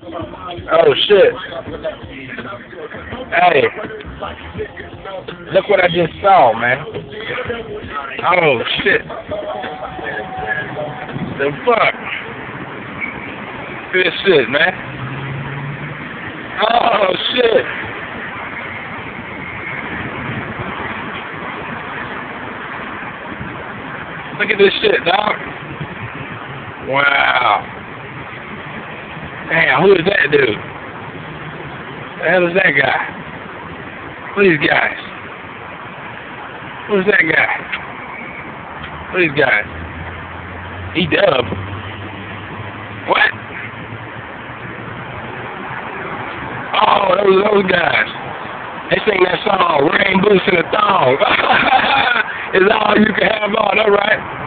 Oh shit. Hey. Look what I just saw, man. Oh shit. The fuck? This shit, man. Oh shit. Look at this shit, dog. Wow. Damn, who is that dude? The hell is that guy? Who are these guys? Who's that guy? Who are these guys? BOOKEDUBB. What? Oh, those guys. They sing that song, Rain Boots and a Thong. It's all you can have on, alright?